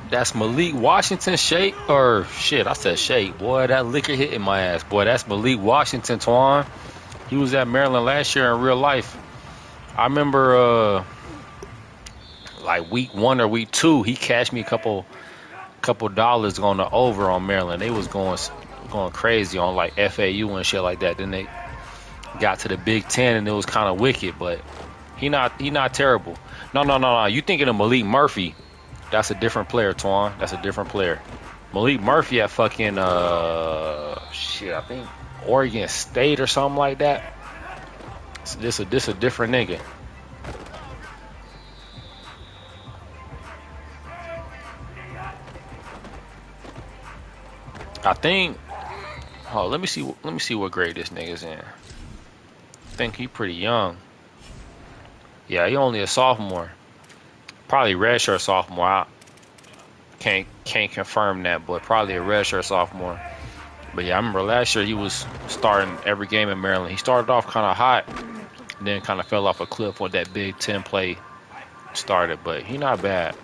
That's Malik Washington shake or shit. I said shake. Boy, that liquor hitting my ass. Boy, that's Malik Washington, Twan. He was at Maryland last year in real life. I remember like week 1 or week 2, he cashed me a couple dollars on the over on Maryland. They was going crazy on like FAU and shit like that. Then they got to the Big Ten and it was kind of wicked, but he not terrible. No. You thinking of Malik Murphy? That's a different player, Twan. That's a different player. Malik Murphy at fucking shit, I think Oregon State or something like that. This a different nigga. I think. Oh, let me see. Let me see what grade this nigga's in. I think he pretty young. Yeah, he only a sophomore. Probably redshirt sophomore. I can't confirm that, but probably a redshirt sophomore. But yeah, I remember last year he was starting every game in Maryland. He started off kind of hot, then kind of fell off a cliff when that Big Ten play started. But he not bad.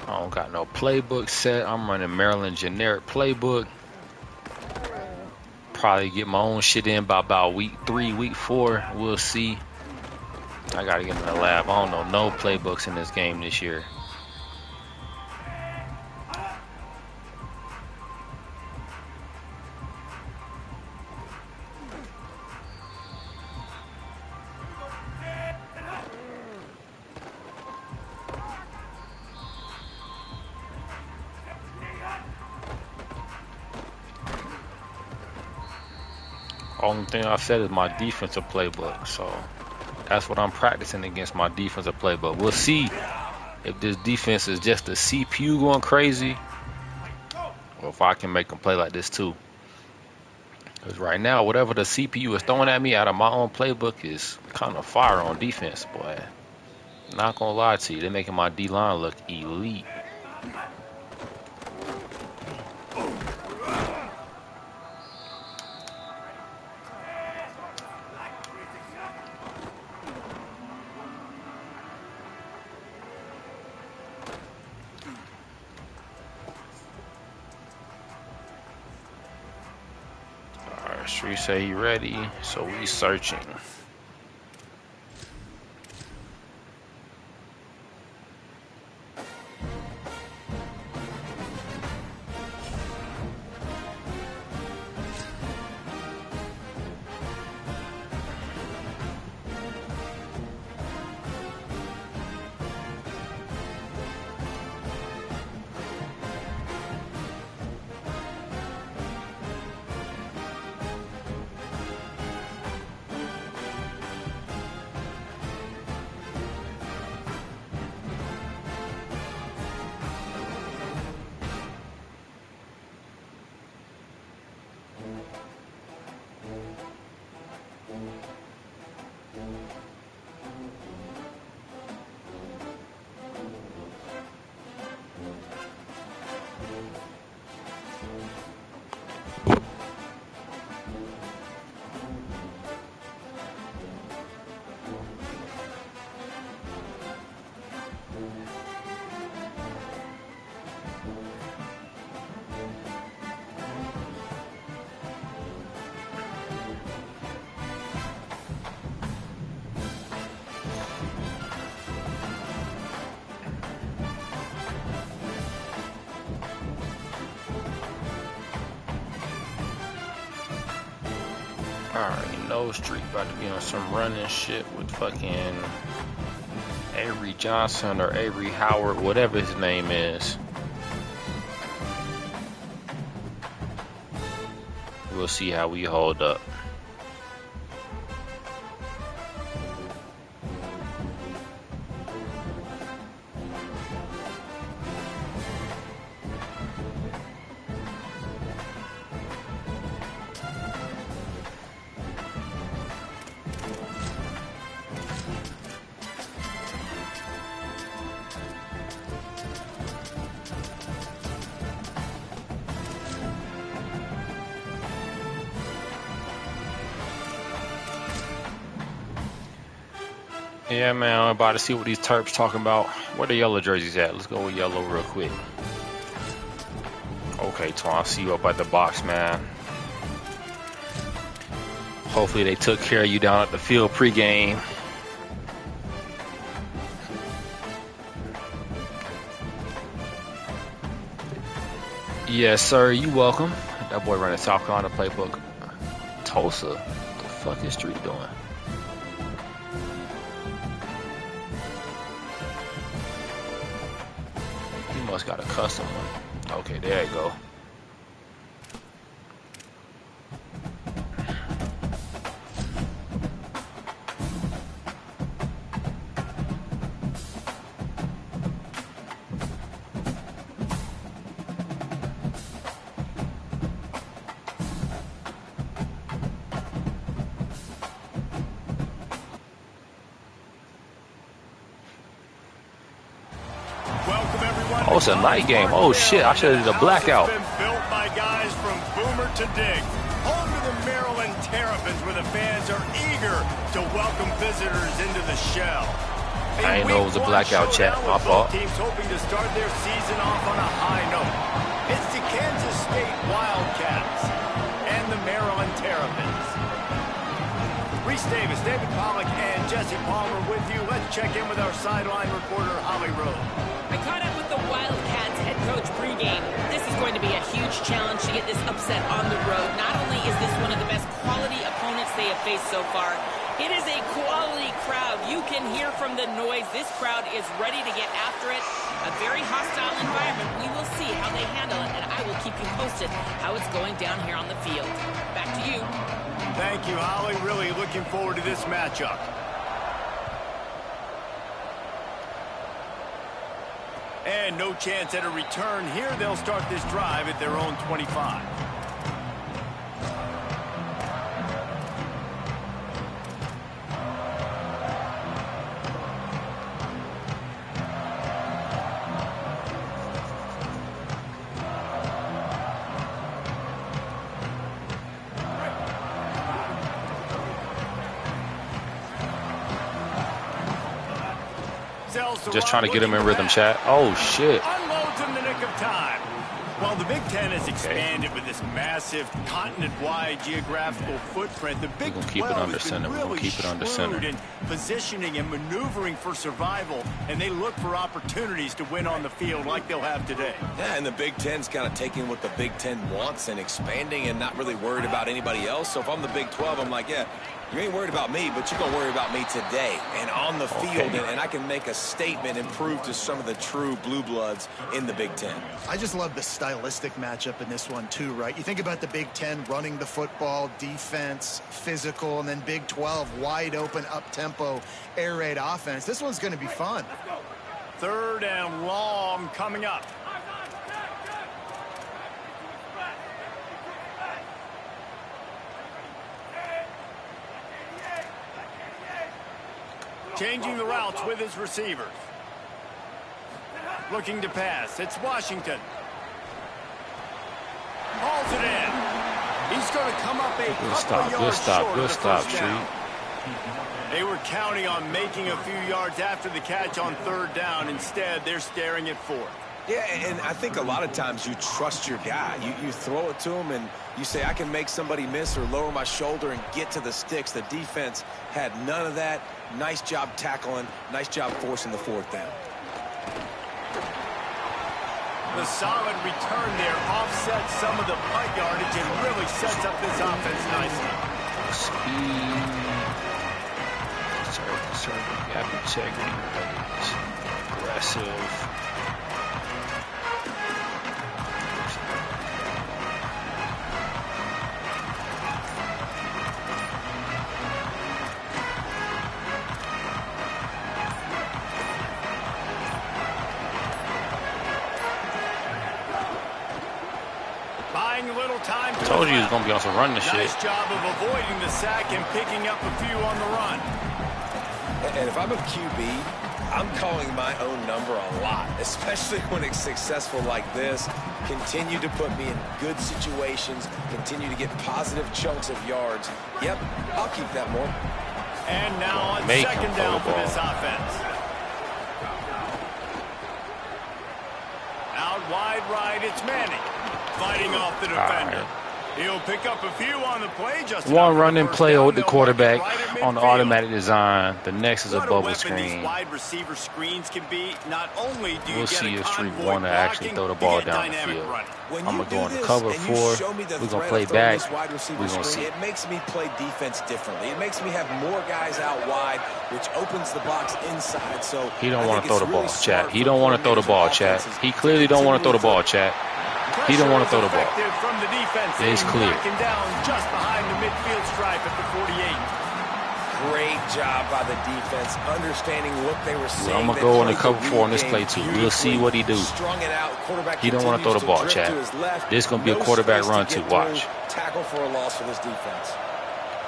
I don't got no playbook set. I'm running Maryland generic playbook. Probably get my own shit in by about week 3, week 4. We'll see. I gotta get in the lab. I don't know no playbooks in this game this year. Only thing I said is my defensive playbook. So that's what I'm practicing against, my defensive playbook. We'll see if this defense is just the CPU going crazy or if I can make them play like this too. Because right now, whatever the CPU is throwing at me out of my own playbook is kind of fire on defense, boy. Not gonna lie to you, they're making my D-line look elite. Street say he ready, so we searching. Alright, No Street about to be on some running shit with fucking Avery Johnson or Avery Howard, whatever his name is. We'll see how we hold up. Yeah, man, I'm about to see what these Terps talking about. Where the yellow jerseys at? Let's go with yellow real quick. Okay, Twan, I'll see you up at the box, man. Hopefully they took care of you down at the field pregame. Yes, sir, you welcome. That boy running South Carolina playbook. Tulsa, what the fuck is Street doing? Must got a custom one. Okay, there you go. Oh, it's a night game. Oh shit, I should have did a blackout. Been built by guys from Boomer to Dig. Home to the Maryland Terrapins, where the fans are eager to welcome visitors into the shell. I didn't know it was a blackout, chat. My fault. Teams hoping to start their season off on a high note. It's the Kansas State Wildcats and the Maryland Terrapins. Reese Davis, David Pollack, and Jesse Palmer with you. Let's check in with our sideline reporter, Holly Rowe. I caught up with the Wildcats head coach pregame. This is going to be a huge challenge to get this upset on the road. Not only is this one of the best quality opponents they have faced so far, it is a quality crowd. You can hear from the noise. This crowd is ready to get after it. A very hostile environment. We will see how they handle it, and I will keep you posted how it's going down here on the field. Back to you. Thank you, Holly. Really looking forward to this matchup. And no chance at a return here. They'll start this drive at their own 25. Just trying to get him in rhythm, chat. Oh shit. Unloads in the nick of time. Well, Well, the Big Ten has expanded with this massive continent-wide geographical footprint. The Big 12 has been really shrewd in positioning and maneuvering for survival, and they look for opportunities to win on the field like they'll have today. Yeah, and the Big Ten's kind of taking what the Big Ten wants and expanding and not really worried about anybody else. So if I'm the Big 12, I'm like, yeah, you ain't worried about me, but you're going to worry about me today and on the field, and I can make a statement and prove to some of the true blue bloods in the Big Ten. I just love the stylistic matchup in this one, too, right? You think about the Big Ten running the football, defense, physical, and then Big 12, wide open, up-tempo, air raid offense. This one's going to be fun. 3rd and long coming up. Changing the routes with his receivers. Looking to pass. It's Washington. Hauls it in. He's going to come up a couple of yards short of the first down. They were counting on making a few yards after the catch on 3rd down. Instead, they're staring at 4th. Yeah, and I think a lot of times you trust your guy. You throw it to him and you say, I can make somebody miss or lower my shoulder and get to the sticks. The defense had none of that. Nice job tackling. Nice job forcing the 4th down. The solid return there offsets some of the punt yardage and really sets up this offense nicely. Speed. Serving gap integrity. Aggressive. I told you he was going to be on some running shit. Nice job of avoiding the sack and picking up a few on the run. And if I'm a QB, I'm calling my own number a lot, especially when it's successful like this. Continue to put me in good situations, continue to get positive chunks of yards. Yep, I'll keep that more. And now on 2nd down for this offense. Out wide right, it's Manning. Fighting off the defender. He'll pick up a few on the play. Just one running play with the quarterback on the automatic design. The next is a bubble screen. Wide receiver screens can be. Not only do you we'll get see a if Street convoy want to actually throw the ball down the field. I'm going to go into cover 4. We're going to play back. We're going to see. It makes me play defense differently. It makes me have more guys out wide, which opens the box inside. So he don't want to throw the ball, chat. He don't want to throw the ball, chat. He clearly don't want to throw the ball, chat. He don't want to throw the ball. From the defense, it's clear. Down just behind the midfield stripe at the 48. Great job by the defense, understanding what they were saying. I'm going to go in the cover 4 on this play, too. We'll see what he do. He don't want to throw the ball, chat. This is going to be a quarterback run, too. Watch. Tackle for a loss for this defense.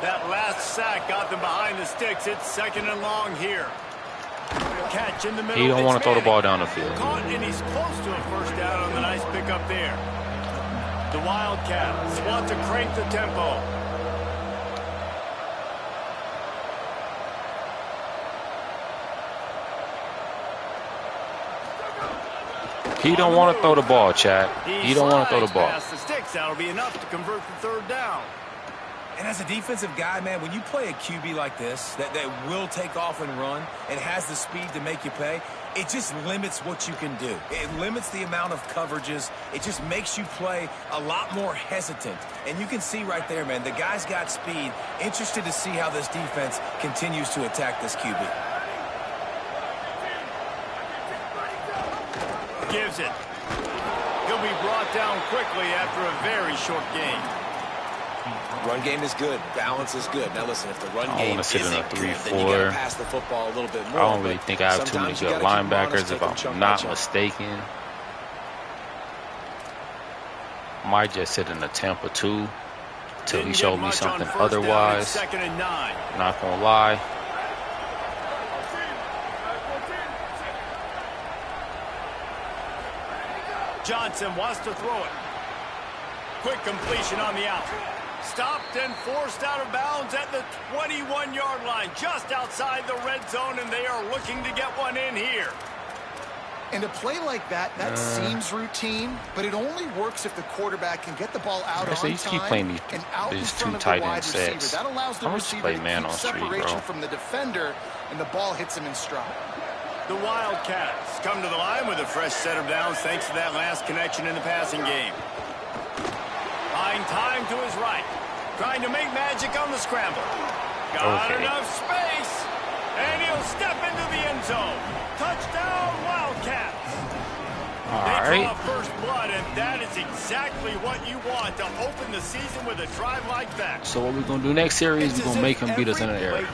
That last sack got them behind the sticks. It's 2nd and long here. Catch in the middle. He don't want to throw the ball down the field. Caught, and he's close to a first down on the nice pickup there. The Wildcats want to crank the tempo. He don't want to throw the ball, Chad. He don't want to throw the ball. Past the sticks, that'll be enough to convert the 3rd down. And as a defensive guy, man, when you play a QB like this that will take off and run and has the speed to make you pay, it just limits what you can do. It limits the amount of coverages. It just makes you play a lot more hesitant. And you can see right there, man, the guy's got speed. Interested to see how this defense continues to attack this QB. Gives it. He'll be brought down quickly after a very short game. Run game is good. Balance is good. Now listen, if the run game isn't good, then you got to pass the football a little bit more. I don't really think I have too many good linebackers, if I'm not mistaken. Might just sit in the Tampa 2 till he showed me something otherwise. Not gonna lie. Johnson wants to throw it. Quick completion on the out. Stopped and forced out of bounds at the 21-yard line, just outside the red zone, and they are looking to get one in here. And a play like that seems routine, but it only works if the quarterback can get the ball out on you keep playing time and out in these front two of the tight wide end receiver. sets. That allows the How much you receiver play to man keep on street, separation bro? from the defender, and the ball hits him in stride. The Wildcats come to the line with a fresh set of downs thanks to that last connection in the passing game. Buying time to his right. Trying to make magic on the scramble. Got enough space. And he'll step into the end zone. Touchdown, Wildcats. They draw first blood, and that is exactly what you want to open the season with a drive like that. So what we're going to do next series, we're going to make him beat us in the air.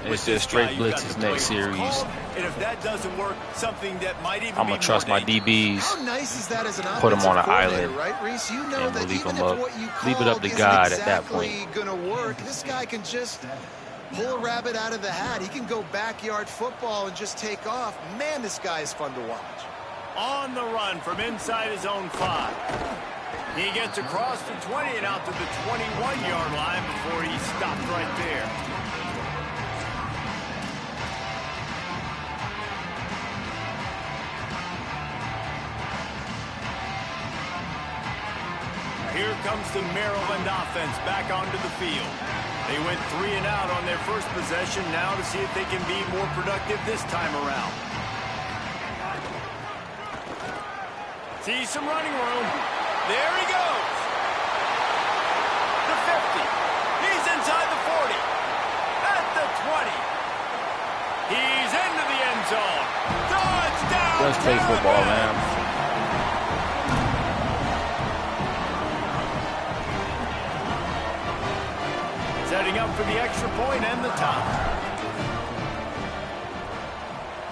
It's just straight blitzes next series. And if that doesn't work, something that might even I'm going to trust my DBs, How nice is that as an put them on an coordinator, island, right, Reese? You know and we'll that leave even them if up. what you Leave it up to called God isn't at that exactly point. gonna work, this guy can just pull a rabbit out of the hat. He can go backyard football and just take off. Man, this guy is fun to watch. On the run from inside his own 5. He gets across the 20 and out to the 21-yard line before he stopped right there. Here comes the Maryland offense back onto the field. They went 3 and out on their first possession, now to see if they can be more productive this time around. See some running room. There he goes. The 50. He's inside the 40. At the 20. He's into the end zone. Touchdown. Let's play football, man. Setting up for the extra point and the top.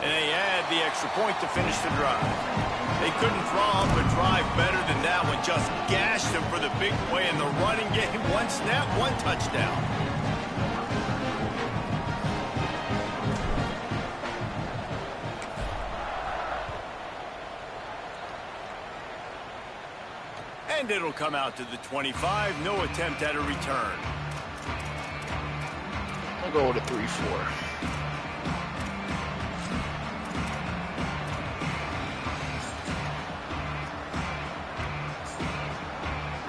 And they add the extra point to finish the drive. They couldn't draw up a drive better than that one. Just gashed them for the big play in the running game. 1 snap, 1 touchdown. And it'll come out to the 25. No attempt at a return. I'll go with a 3-4.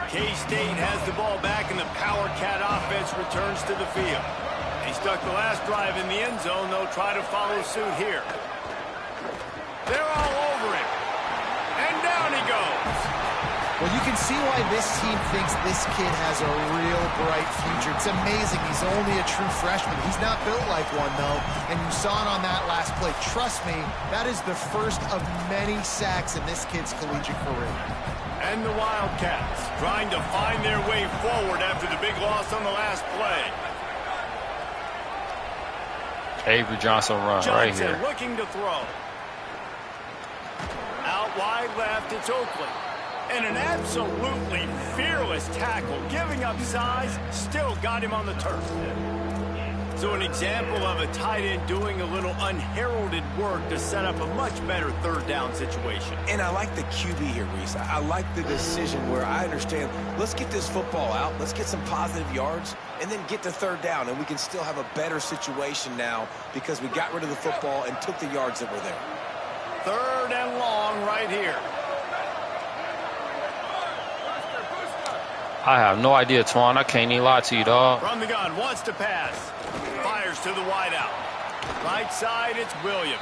K-State has the ball back, and the Power Cat offense returns to the field. They stuck the last drive in the end zone. They'll try to follow suit here. They're all over him. And down he goes. Well, you can see why this team thinks this kid has a real bright future. It's amazing. He's only a true freshman. He's not built like one, though, and you saw it on that last play. Trust me, that is the first of many sacks in this kid's collegiate career. And the Wildcats trying to find their way forward after the big loss on the last play. Avery Johnson run right here. Looking to throw. Out wide left, it's Oakley. And an absolutely fearless tackle, giving up size, still got him on the turf. So an example of a tight end doing a little unheralded work to set up a much better third down situation. And I like the QB here, Reese. I like the decision where I understand, let's get this football out, let's get some positive yards, and then get to third down, and we can still have a better situation now because we got rid of the football and took the yards that were there. 3rd and long right here. I have no idea, Twan. I can't even lie to you, dog. From the gun, wants to pass. Fires to the wideout. Right side, it's Williams.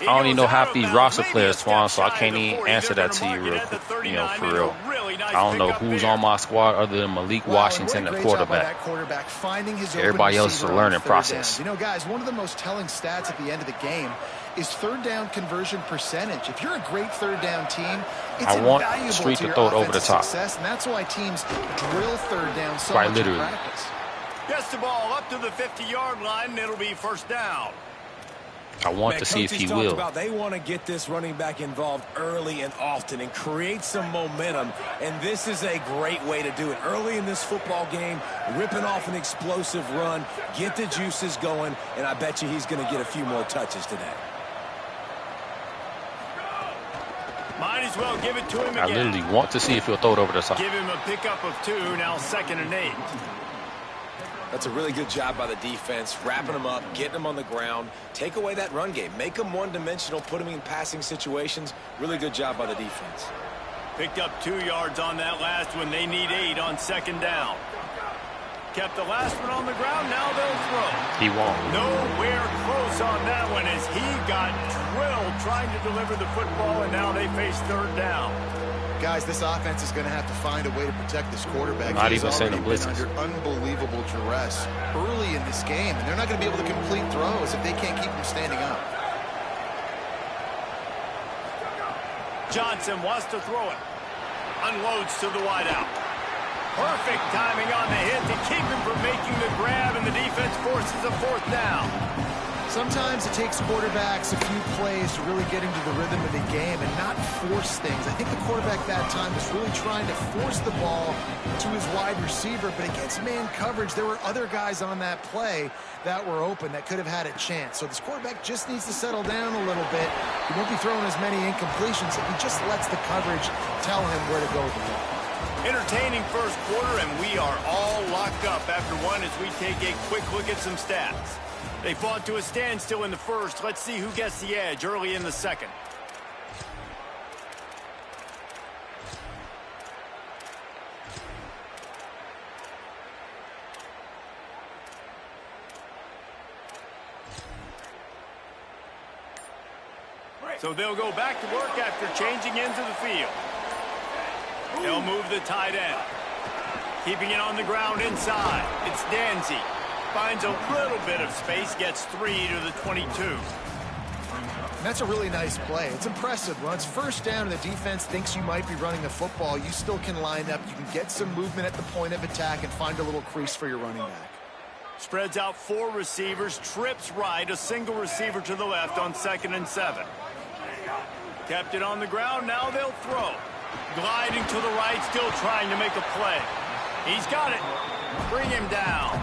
I don't even know half these roster players, Twan, so I can't even answer that to you real quick, for real. I don't know who's on my squad other than Malik Washington at quarterback. Everybody else is a learning process. You know, guys, one of the most telling stats at the end of the game is third down conversion percentage. If you're a great third down team, it's invaluable Street to to your throw it over the top. success, and that's why teams drill third down so much in practice. Gets the ball up to the 50-yard line, and it'll be first down. I want to see if he will. They want to get this running back involved early and often and create some momentum, and this is a great way to do it. Early in this football game, ripping off an explosive run, get the juices going, and I bet you he's going to get a few more touches today. Might as well give it to him again. I literally want to see if he'll throw it over the top. Give him a pickup of 2, now 2nd and 8. That's a really good job by the defense, wrapping them up, getting them on the ground. Take away that run game. Make them one-dimensional, put them in passing situations. Really good job by the defense. Picked up 2 yards on that last one. They need 8 on second down. Kept the last one on the ground. Now they'll throw. He won't. Nowhere close on that one as he got drilled trying to deliver the football, and now they face third down. Guys, this offense is going to have to find a way to protect this quarterback. Not He's even sending already been blitzes. under unbelievable duress early in this game, and they're not going to be able to complete throws if they can't keep him standing up. Johnson wants to throw it. Unloads to the wideout. Perfect timing on the hit to keep him from making the grab, and the defense forces a fourth down. Sometimes it takes quarterbacks a few plays to really get into the rhythm of the game and not force things. I think the quarterback that time was really trying to force the ball to his wide receiver, but against man coverage, there were other guys on that play that were open that could have had a chance. So this quarterback just needs to settle down a little bit. He won't be throwing as many incompletions if he just lets the coverage tell him where to go with the ball. Entertaining first quarter, and we are all locked up after one as we take a quick look at some stats. They fought to a standstill in the first. Let's see who gets the edge early in the second. So they'll go back to work after changing into the field. They'll move the tight end. Keeping it on the ground inside. It's Danzy. Finds a little bit of space, gets 3 to the 22. That's a really nice play. It's impressive. When it's first down and the defense thinks you might be running the football, you still can line up. You can get some movement at the point of attack and find a little crease for your running back. Spreads out 4 receivers, trips right, a single receiver to the left on 2nd and 7. Kept it on the ground, now they'll throw. Gliding to the right, still trying to make a play. He's got it. Bring him down.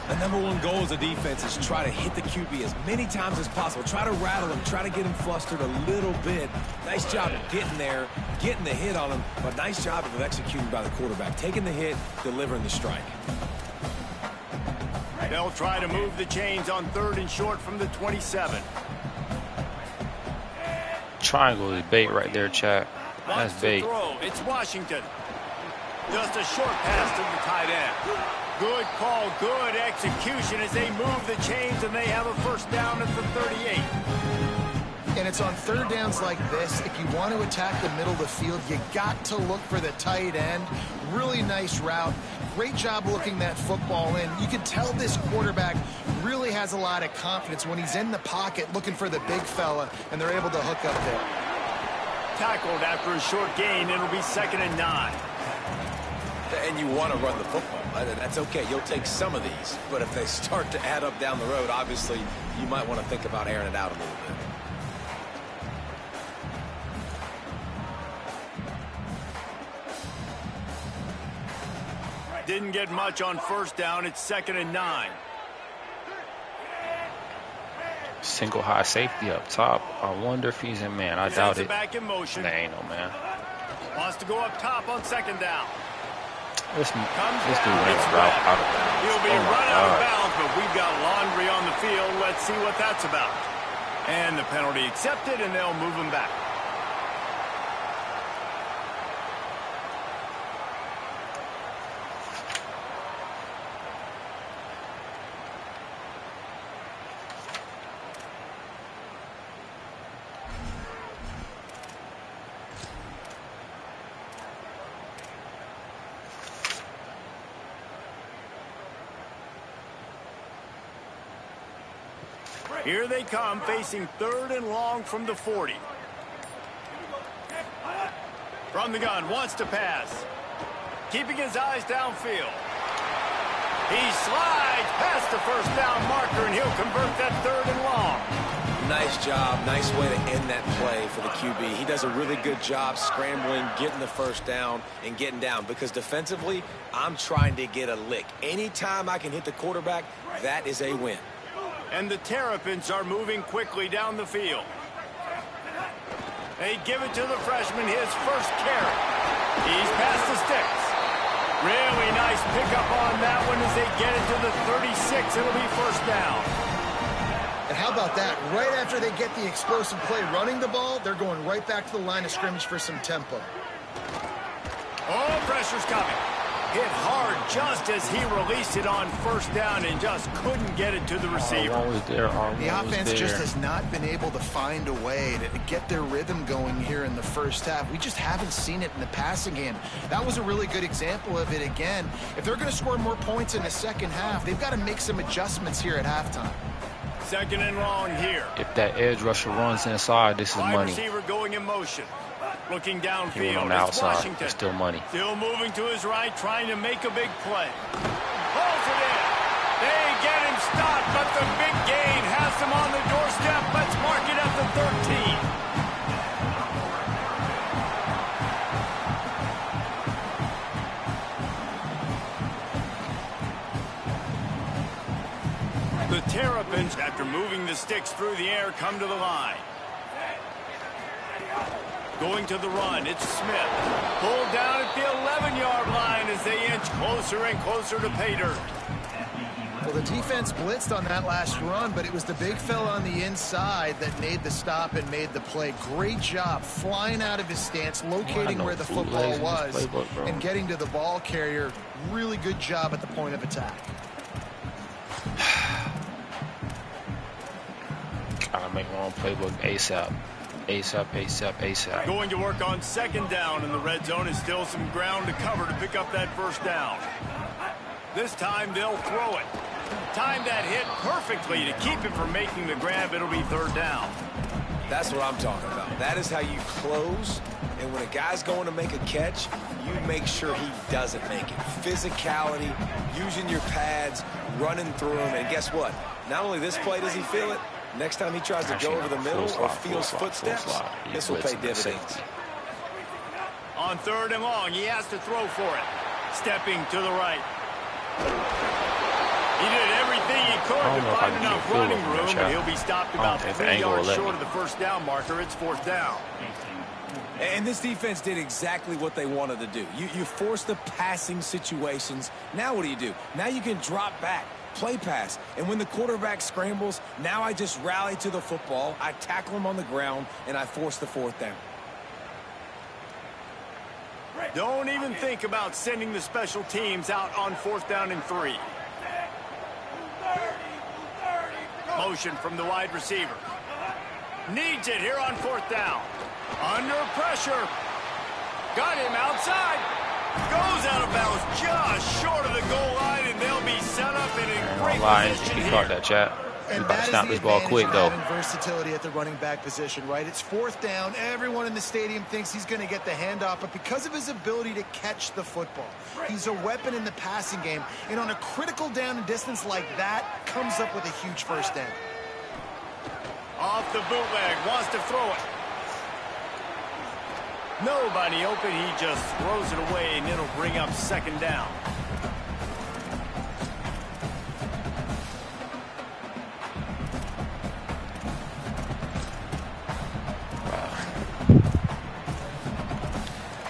The #1 goal as a defense is try to hit the QB as many times as possible. Try to rattle him, try to get him flustered a little bit. Nice job of getting there, getting the hit on him, but nice job of executing by the quarterback. Taking the hit, delivering the strike. They'll try to move the chains on 3rd and short from the 27. Triangle is bait right there, Chad. That's bait. Throw. It's Washington. Just a short pass to the tight end. Good call, good execution as they move the chains, and they have a first down at the 38. And it's on 3rd downs like this. If you want to attack the middle of the field, you got to look for the tight end. Really nice route. Great job looking that football in. You can tell this quarterback really has a lot of confidence when he's in the pocket looking for the big fella, and they're able to hook up there. Tackled after a short gain. It'll be 2nd and 9. And you want to run the football. That's okay. You'll take some of these. But if they start to add up down the road, obviously, you might want to think about airing it out a little bit. Didn't get much on first down. It's 2nd and 9. Single high safety up top. I wonder if he's in man. I doubt it. Back in motion. There ain't no man. Wants to go up top on 2nd down. This dude ran a route out of bounds. He'll be run out of bounds, but we've got laundry on the field. Let's see what that's about. And the penalty accepted, and they'll move him back. Here they come, facing 3rd and long from the 40. From the gun, wants to pass. Keeping his eyes downfield. He slides past the first down marker, and he'll convert that 3rd and long. Nice job. Nice way to end that play for the QB. He does a really good job scrambling, getting the first down, and getting down. Because defensively, I'm trying to get a lick. Anytime I can hit the quarterback, that is a win. And the Terrapins are moving quickly down the field. They give it to the freshman, his first carry. He's past the sticks. Really nice pickup on that one as they the 36. It'll be first down. And how about that? Right after they get the explosive play running the ball, they're going right back to the line of scrimmage for some tempo. Oh, pressure's coming. Hit hard just as he released it on first down and just couldn't get it to the receiver. The offense just has not been able to find a way to get their rhythm going here in the first half. We just haven't seen it in the passing game. That was a really good example of it again. If they're going to score more points in the second half, they've got to make some adjustments here at halftime. Second and long here. If that edge rusher runs inside, this is Wide money. receiver going in motion. Looking downfield. On the It's outside, Washington. it's still money. Still moving to his right, trying to make a big play. Pulls it in. They get him stopped, but the big gain has him on the doorstep. Let's mark it at the 13. The Terrapins, after moving the sticks through the air, come to the line. Going to the run, it's Smith. Pulled down at the 11-yard line as they inch closer and closer to pay dirt. Well, the defense blitzed on that last run, but it was the big fella on the inside that made the stop and made the play. Great job flying out of his stance, locating where the football was, and getting to the ball carrier. Really good job at the point of attack. Gotta make my own playbook ASAP. ASAP. Going to work on second down in the red zone is still some ground to cover to pick up that first down. This time they'll throw it. Time that hit perfectly to keep him from making the grab. It'll be third down. That's what I'm talking about. That is how you close. And when a guy's going to make a catch, you make sure he doesn't make it. Physicality, using your pads, running through him. And guess what? Not only this play does he feel it, next time he tries to go over the middle or feels footsteps, this will pay dividends. On third and long, he has to throw for it. Stepping to the right. He did everything he could to find enough running room, but he'll be stopped about 3 yards short of the first down marker. It's fourth down. And this defense did exactly what they wanted to do. You force the passing situations. Now what do? Now you can drop back. Play pass. And when the quarterback scrambles, now I just rally to the football, I tackle him on the ground, and I force the fourth down. Don't even think about sending the special teams out on fourth down and 3. Motion from the wide receiver. Needs it here on fourth down. Under pressure. Got him outside. Goes out of bounds just short of the goal line, and they'll be set up in a great position he here. caught that, chat. And He that is snap the this ball advantage quick, of though. having versatility at the running back position, right? It's fourth down. Everyone in the stadium thinks he's going to get the handoff, but because of his ability to catch the football, he's a weapon in the passing game. And on a critical down and distance like that, comes up with a huge first down. Off the bootleg, wants to throw it. Nobody open, he just throws it away, and it'll bring up second down.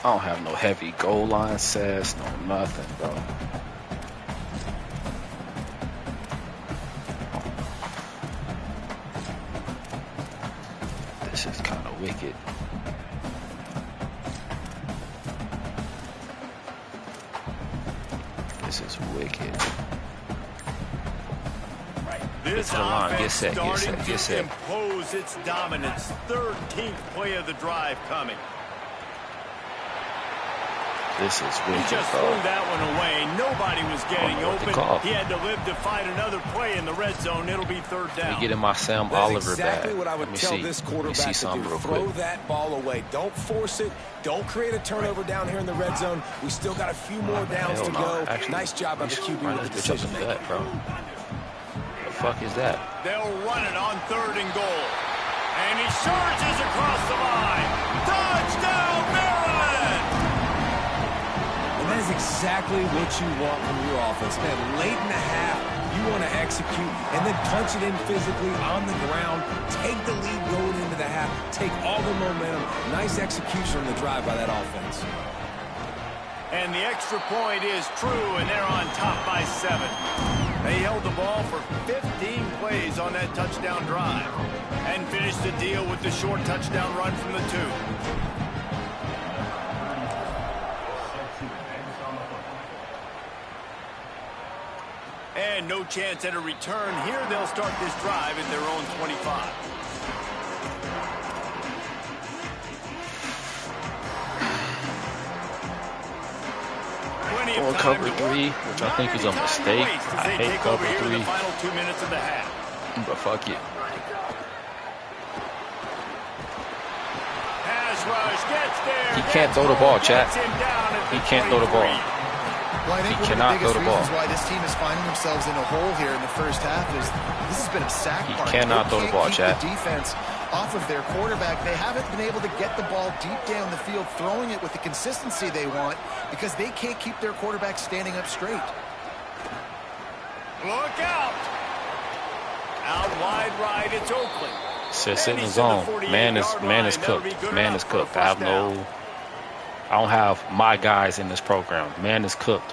I don't have no heavy goal line sets, no nothing, bro. This is kind of wicked. This is wicked. This to the line. Get offense set, get set, starting get to set. impose its dominance. 13th play of the drive coming. This is He wicked, just bro. threw that one away. Nobody was getting what to open. call. He had to live to find another play in the red zone. It'll be third Let me down. get in my Sam That's Oliver exactly bag. what I would Let me tell see. this Let me quarterback see to something do. real Throw quick. that ball away. Don't force it. Don't create a turnover down here in the red zone. We still got a few more downs Hell to no. go. Actually, Nice job by the QB run with the this bitch up decision in the making. gut, bro. The fuck is that? They'll run it on third and goal. And he surges across the line. Touchdown, Maryland! And that is exactly what you want from your offense, man. Late in the half, you want to execute and then punch it in physically on the ground. Take the lead going into the half. Take all the momentum. Nice execution on the drive by that offense. And the extra point is true, and they're on top by 7. They held the ball for 15 plays on that touchdown drive and finished the deal with the short touchdown run from the 2. And no chance at a return here. They'll start this drive at their own 25. Or cover 3, which I think is a mistake. I hate cover 3. Final 2 minutes of the half. But fuck it. Pass rush gets there. He can't throw the ball, chat. He can't throw the ball. Well, I think He one cannot of the throw biggest the ball. reasons why this team is finding themselves in a hole here in the first half is this has been a sack He party. cannot throw the ball, They can't chat. keep the defense off of their quarterback. They haven't been able to get the ball deep down the field, throwing it with the consistency they want because they can't keep their quarterback standing up straight. Look out! Out wide right, it's Oakland. Sit in the zone. Man is cooked. Man is cooked. I don't have my guys in this program. Man is cooked.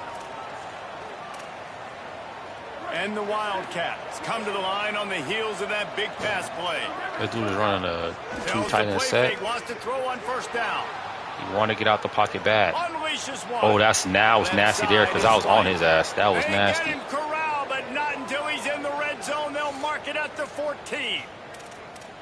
And the Wildcats come to the line on the heels of that big pass play. This dude is running a Tells 2 tight the end play set. fake, wants to throw on first down. You want to get out the pocket bad. Unleashes one. Oh, that's nasty there because I was on his ass. That was They nasty. get him corralled, but not until he's in the red zone. They'll mark it at the 14.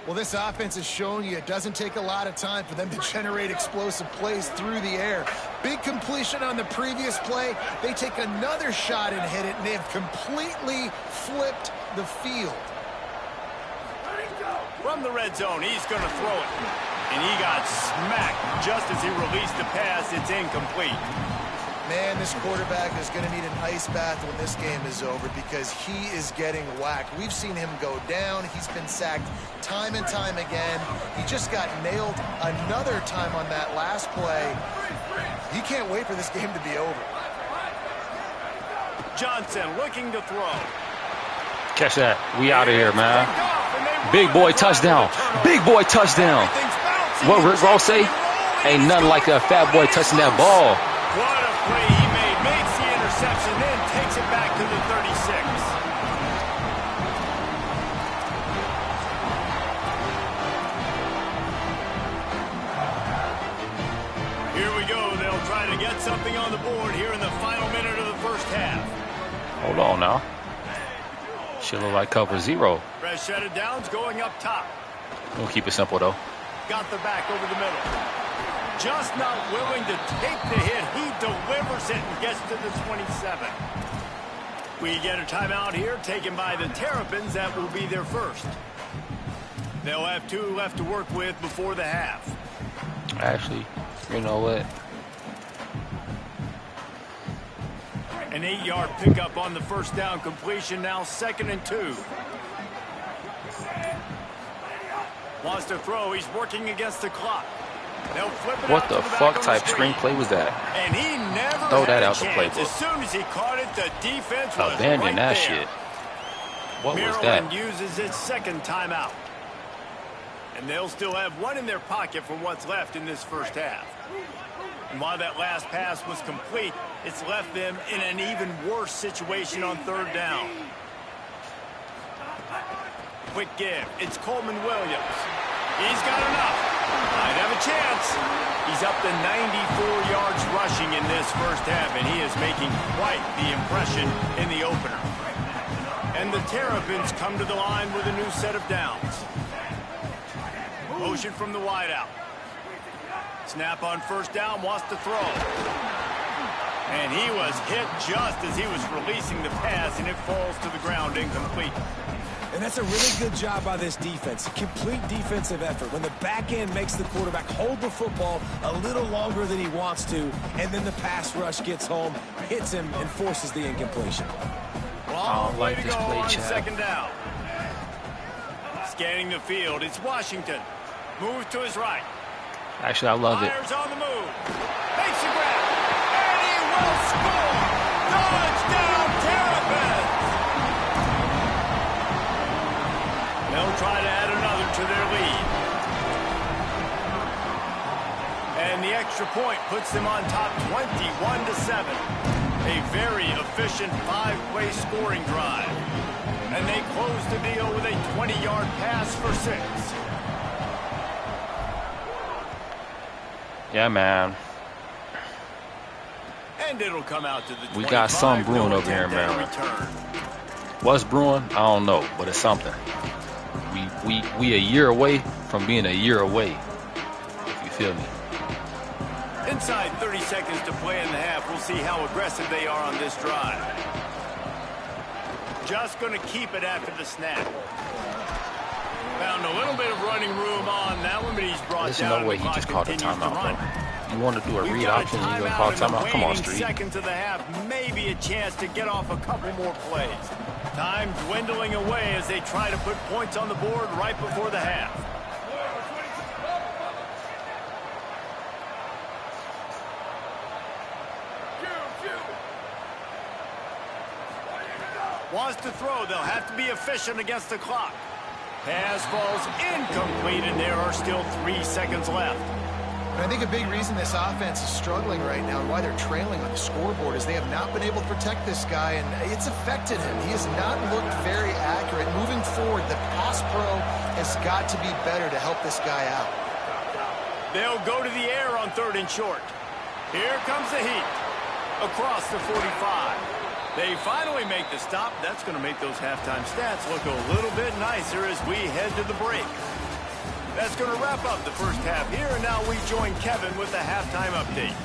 Well, this offense is showing you it doesn't take a lot of time for them to generate explosive plays through the air. Big completion on the previous play. They take another shot and hit it, and they have completely flipped the field. From the red zone, he's going to throw it. And he got smacked just as he released the pass. It's incomplete. Man, this quarterback is going to need an ice bath when this game is over because he is getting whacked. We've seen him go down. He's been sacked time and time again. He just got nailed another time on that last play. He can't wait for this game to be over. Johnson looking to throw. Catch that. We out of here, man. Big boy touchdown. Big boy touchdown. What Rick Ross say? Ain't nothing like a fat boy touching that ball. What a play he made. Makes the interception, then takes it back to the 36. Here we go. They'll try to get something on the board here in the final minute of the first half. Hold on now. Should look like cover 0. Fresh set of downs going up top. We'll keep it simple, though. Got the back over the middle. Just not willing to take the hit. He delivers it and gets to the 27. We get a timeout here taken by the Terrapins. That will be their first. They'll have 2 left to work with before the half. Actually, you know what? An 8-yard pickup on the first down completion. Now 2nd and 2. Wants to throw. He's working against the clock. They'll flip it What out the to the back fuck on type the screen. screenplay was that? And he never Throw that had a out the chance. playbook. As soon as he caught it, the defense was Abandon right that there. shit. What was Maryland that? uses its 2nd timeout. And they'll still have 1 in their pocket for what's left in this first half. And while that last pass was complete, it's left them in an even worse situation on 3rd down. Quick give. It's Coleman Williams. He's got enough. Might have a chance. He's up to 94 yards rushing in this first half, and he is making quite the impression in the opener. And the Terrapins come to the line with a new set of downs. Motion from the wideout. Snap on first down, wants to throw. And he was hit just as he was releasing the pass, and it falls to the ground incomplete. And that's a really good job by this defense. Complete defensive effort. When the back end makes the quarterback hold the football a little longer than he wants to, and then the pass rush gets home, hits him, and forces the incompletion. Long way like to this go play, on Chad. 2nd down. Scanning the field, it's Washington. Moves to his right. Actually, I love it. Fires on the move. Makes a grab. And he will score. Touchdown, Terrapins. They'll try to add another to their lead. And the extra point puts them on top 21-7. A very efficient 5-play scoring drive. And they close the deal with a 20-yard pass for 6. Yeah, man. And it'll come out to the 25. We got some brewing over here in Maryland. What's brewing? I don't know, but it's something. We a year away from being a year away, if you feel me. Inside 30 seconds to play in the half. We'll see how aggressive they are on this drive. Just going to keep it after the snap. Found a little bit of running room on that one, but he's brought There's down. no way he just called a timeout, bro. You want to do a read option and you're going to call a timeout? Come on, Street. Seconds of the half, maybe a chance to get off a couple more plays. Time dwindling away as they try to put points on the board right before the half. Wants to throw. They'll have to be efficient against the clock. Pass falls incomplete, and there are still 3 seconds left. And I think a big reason this offense is struggling right now and why they're trailing on the scoreboard is they have not been able to protect this guy, and it's affected him. He has not looked very accurate. Moving forward, the pass pro has got to be better to help this guy out. They'll go to the air on 3rd and short. Here comes the heat. Across the 45. They finally make the stop. That's going to make those halftime stats look a little bit nicer as we head to the break. That's going to wrap up the first half here, and now we join Kevin with the halftime update.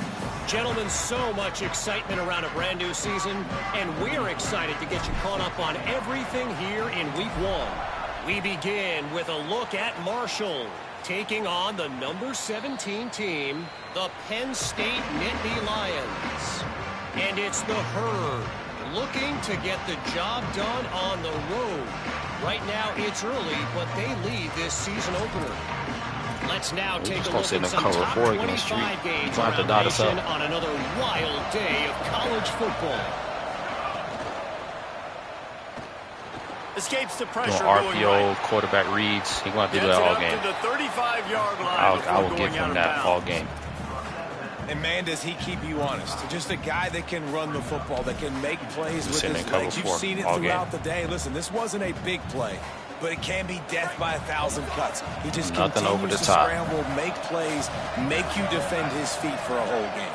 Gentlemen, so much excitement around a brand new season, and we're excited to get you caught up on everything here in Week 1. We begin with a look at Marshall, taking on the number 17 team, the Penn State Nittany Lions. And it's the Herd, looking to get the job done on the road. Right now, it's early, but they lead this season opener. Let's now take a look at some top 25 games around the nation on another wild day of college football. Escapes the pressure. RPO, quarterback reads. He's going to do that all game. To the 35-yard line. I will give him that all game. And, man, does he keep you honest. Just a guy that can run the football, that can make plays with his legs. You've seen it throughout the day. Listen, this wasn't a big play, but it can be death by 1,000 cuts. He just continues to scramble, make plays, make you defend his feet for a whole game.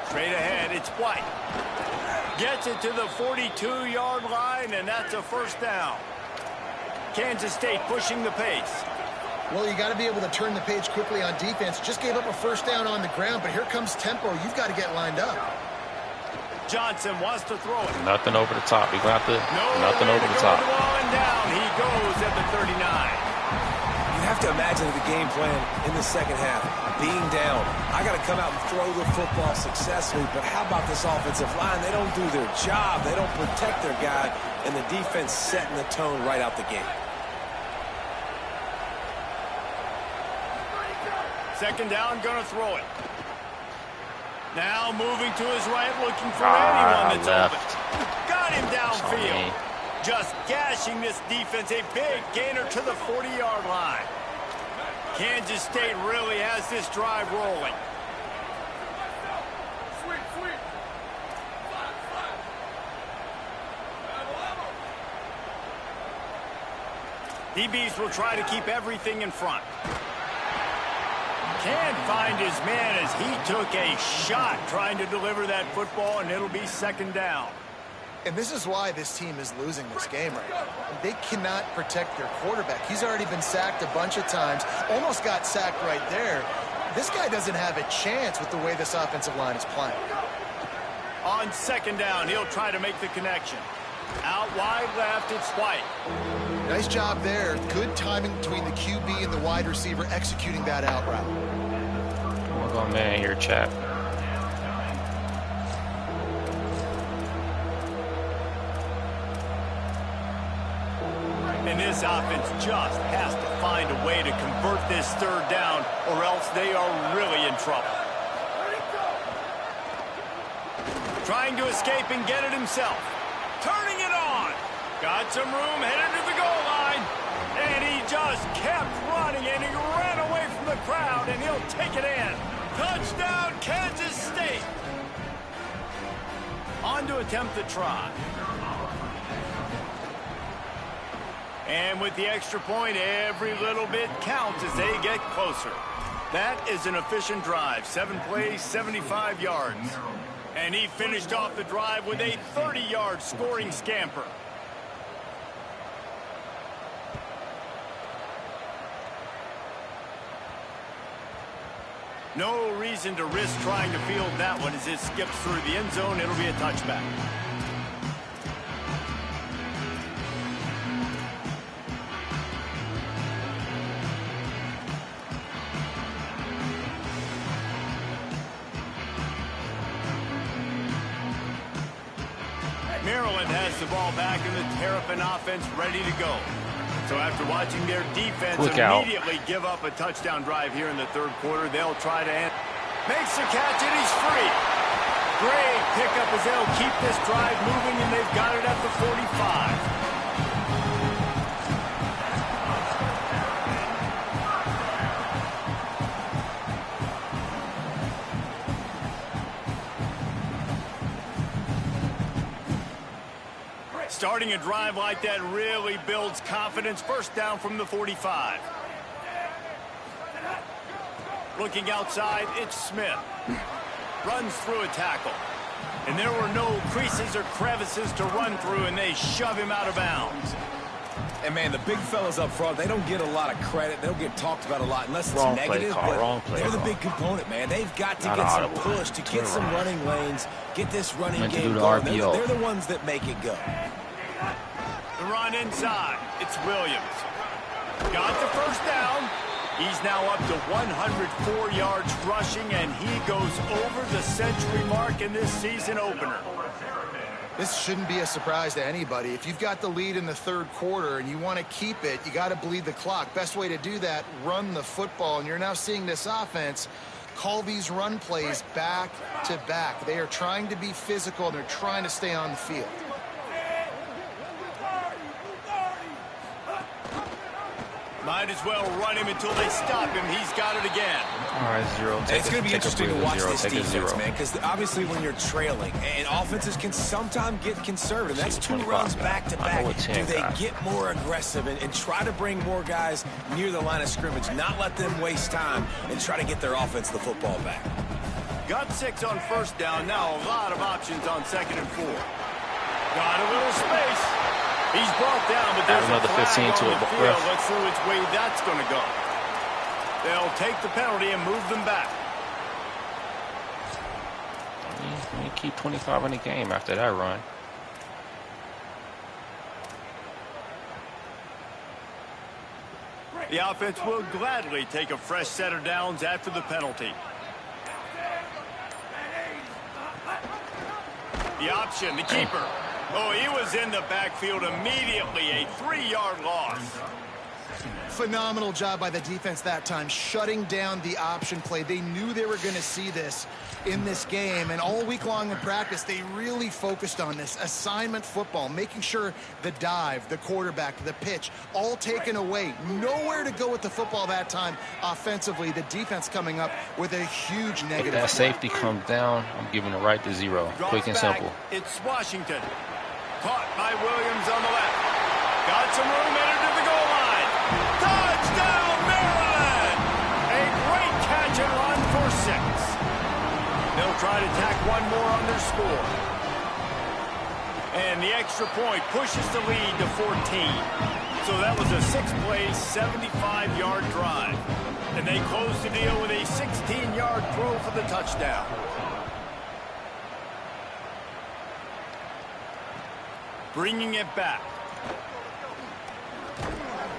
Straight ahead, it's White. Gets it to the 42-yard line, and that's a first down. Kansas State pushing the pace. Well, you got to be able to turn the page quickly on defense. Just gave up a first down on the ground, but here comes tempo. You've got to get lined up. Johnson wants to throw it. Nothing over the top. He got the nothing over the top. And down he goes at the 39. You have to imagine the game plan in the second half. Being down, I got to come out and throw the football successfully, but how about this offensive line? They don't do their job. They don't protect their guy, and the defense setting the tone right out the gate. Second down, gonna throw it. Now moving to his right, looking for anyone that's open. Got him downfield. Just gashing this defense. A big gainer to the 40-yard line. Kansas State really has this drive rolling. DBs will try to keep everything in front. Can't find his man as he took a shot trying to deliver that football, and it'll be second down. And this is why this team is losing this game right now. They cannot protect their quarterback. He's already been sacked a bunch of times, almost got sacked right there. This guy doesn't have a chance with the way this offensive line is playing. On second down, he'll try to make the connection. Out wide left, it's White. Nice job there. Good timing between the QB and the wide receiver executing that out route. We're going man here, chat. And this offense just has to find a way to convert this third down, or else they are really in trouble. Trying to escape and get it himself. Turning it on. Got some room, headed to the goal line. And he just kept running, and he ran away from the crowd, and he'll take it in. Touchdown, Kansas State. On to attempt the try. And with the extra point, every little bit counts as they get closer. That is an efficient drive. 7 plays, 75 yards. And he finished off the drive with a 30-yard scoring scamper. No reason to risk trying to field that one as it skips through the end zone. It'll be a touchback. Maryland has the ball back in the Terrapin offense ready to go. So after watching their defense immediately give up a touchdown drive here in the third quarter, they'll try to end. Makes the catch and he's free. Great pickup as they'll keep this drive moving, and they've got it at the 45. Starting a drive like that really builds confidence. First down from the 45. Looking outside, it's Smith. Runs through a tackle. And there were no creases or crevices to run through, and they shove him out of bounds. And, man, the big fellas up front, they don't get a lot of credit. They don't get talked about a lot unless it's negative. They're the big component, man. They've got to get some push to get some running lanes, get this running game going. They're the ones that make it go. The run inside. It's Williams. Got the first down. He's now up to 104 yards rushing, and he goes over the century mark in this season opener. This shouldn't be a surprise to anybody. If you've got the lead in the third quarter and you want to keep it, you got to bleed the clock. Best way to do that, run the football. And you're now seeing this offense call these run plays back to back. They are trying to be physical, and they're trying to stay on the field. Might as well run him until they stop him. He's got it again. All right, zero. It's going to be interesting to watch this defense, man, because obviously when you're trailing, and offenses can sometimes get conservative. That's 2 runs back to back. Do they get more aggressive and try to bring more guys near the line of scrimmage, not let them waste time, and try to get their offense the football back? Got 6 on first down. Now a lot of options on 2nd and 4. Got a little space. He's brought down, but there's another 15 to it. Let's see which way that's going to go. They'll take the penalty and move them back. You keep 25 in the game after that run. The offense will gladly take a fresh set of downs after the penalty. The option, the keeper. Oh, he was in the backfield immediately. A 3-yard loss. Phenomenal job by the defense that time, shutting down the option play. They knew they were going to see this in this game, and all week long in practice, they really focused on this assignment football, making sure the dive, the quarterback, the pitch, all taken away. Nowhere to go with the football that time offensively. The defense coming up with a huge negative. If that safety comes down, I'm giving it right to 0. Quick and simple. It's Washington. Caught by Williams on the left. Got some room entered to the goal line. Touchdown, Maryland! A great catch and run for 6. They'll try to tack one more on their score. And the extra point pushes the lead to 14. So that was a 6-play, 75-yard drive. And they close the deal with a 16-yard throw for the touchdown. Bringing it back.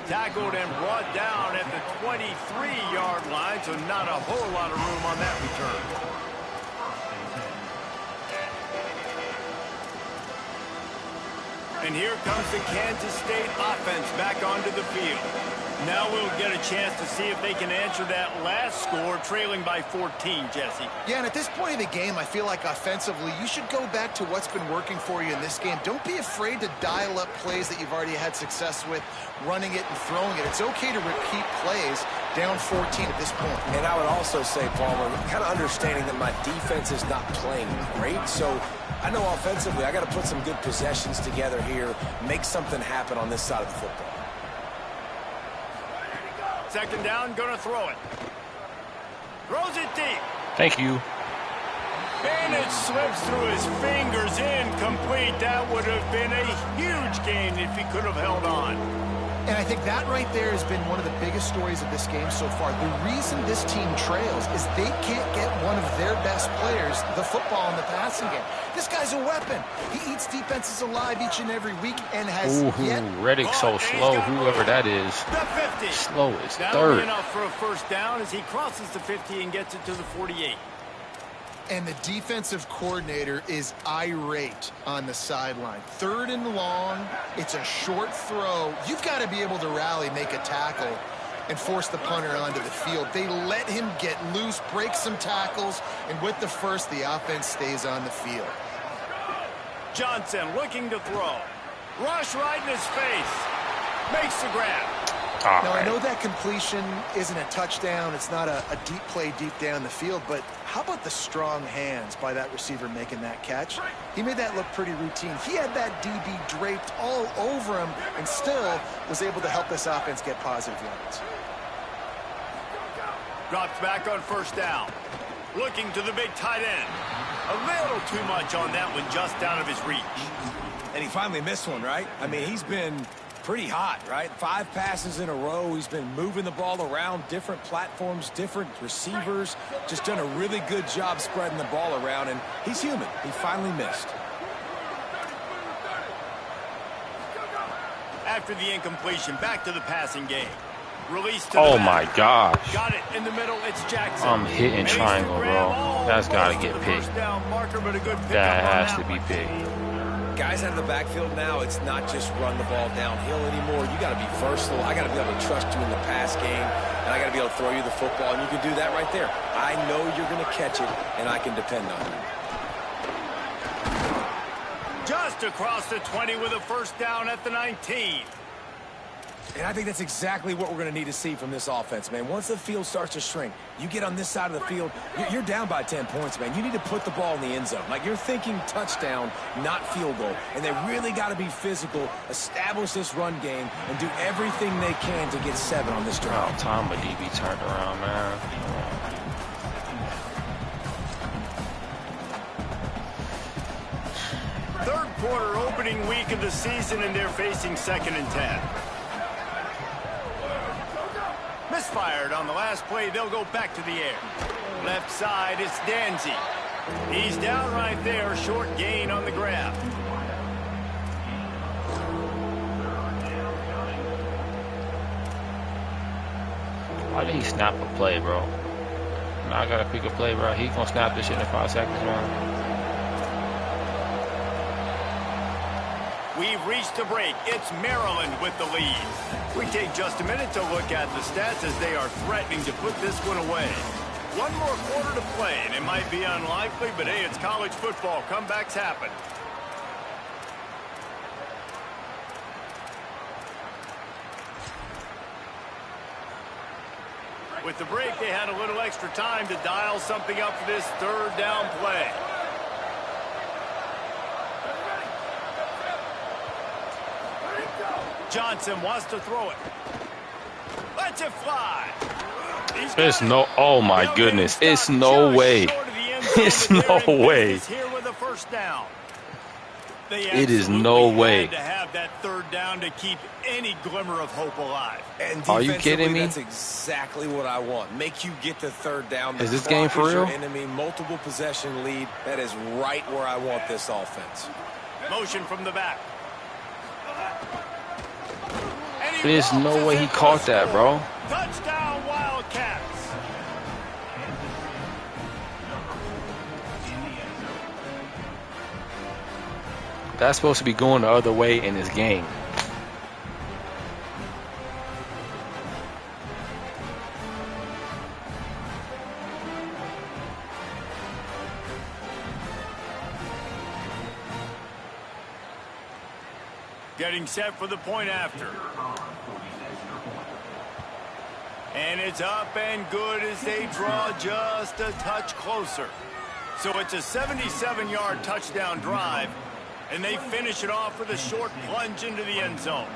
Tackled and brought down at the 23-yard line, so not a whole lot of room on that return. And here comes the Kansas State offense back onto the field. Now we'll get a chance to see if they can answer that last score, trailing by 14, Jesse. Yeah, and at this point of the game, I feel like offensively, you should go back to what's been working for you in this game. Don't be afraid to dial up plays that you've already had success with, running it and throwing it. It's okay to repeat plays down 14 at this point. And I would also say, Palmer, kind of understanding that my defense is not playing great, so I know offensively I got to put some good possessions together here, make something happen on this side of the football. Second down, gonna throw it. Throws it deep. Thank you. And it slips through his fingers, incomplete. That would have been a huge gain if he could have held on. And I think that right there has been one of the biggest stories of this game so far. The reason this team trails is they can't get one of their best players the football in the passing game. This guy's a weapon. He eats defenses alive each and every week and has yet... Reddick so slow, whoever that is. The 50. Slow as That'll be third. enough for a first down as he crosses the 50 and gets it to the 48. And the defensive coordinator is irate on the sideline. Third and long, it's a short throw. You've got to be able to rally, make a tackle, and force the punter onto the field. They let him get loose, break some tackles, and with the first, the offense stays on the field. Johnson looking to throw. Rush right in his face. Makes the grab. Now, I know that completion isn't a touchdown. It's not a deep play deep down the field, but how about the strong hands by that receiver making that catch? He made that look pretty routine. He had that DB draped all over him and still was able to help this offense get positive yards. Drops back on first down. Looking to the big tight end. A little too much on that one, just out of his reach. And he finally missed one, right? I mean, he's been pretty hot, right? 5 passes in a row. He's been moving the ball around, different platforms, different receivers. Just done a really good job spreading the ball around, and he's human. He finally missed. After the incompletion, back to the passing game. Release to the Oh back. my gosh. Got it in the middle. It's Jackson. I'm hitting Makes the triangle, grab bro. all That's the got to way get the picked. first down marker, but a good pickup That on has to that be one. picked. Guys out of the backfield now, it's not just run the ball downhill anymore. You got to be versatile. I got to be able to trust you in the pass game, and I got to be able to throw you the football, and you can do that right there. I know you're going to catch it, and I can depend on you. Just across the 20 with a first down at the 19. And I think that's exactly what we're going to need to see from this offense, man. Once the field starts to shrink, you get on this side of the field, you're down by 10 points, man. You need to put the ball in the end zone. Like, you're thinking touchdown, not field goal. And they really got to be physical, establish this run game, and do everything they can to get 7 on this drive. About time a DB turned around, man. Third quarter opening week of the season, and they're facing 2nd and 10. Misfired on the last play. They'll go back to the air. Left side, it's Danzy. He's down right there. Short gain on the grab. Why did he snap a play, bro? Now I got to pick a play, bro. He going to snap this shit in 5 seconds, man. We've reached the break. It's Maryland with the lead. We take just a minute to look at the stats as they are threatening to put this one away. One more quarter to play, and it might be unlikely, but hey, it's college football. Comebacks happen. With the break, they had a little extra time to dial something up for this third down play. Johnson wants to throw it. Lets it fly. It's no, oh my goodness. It's no way. It's no way. It is no way. To have that third down to keep any glimmer of hope alive. And Are you kidding me? That's exactly what I want. Make you get the third down. Is this game for real? Enemy multiple possession lead. That is right where I want this offense. Motion from the back. There's no way he caught that, bro. Touchdown, Wildcats. That's supposed to be going the other way in this game. Getting set for the point after. And it's up and good as they draw just a touch closer. So it's a 77-yard touchdown drive, and they finish it off with a short plunge into the end zone.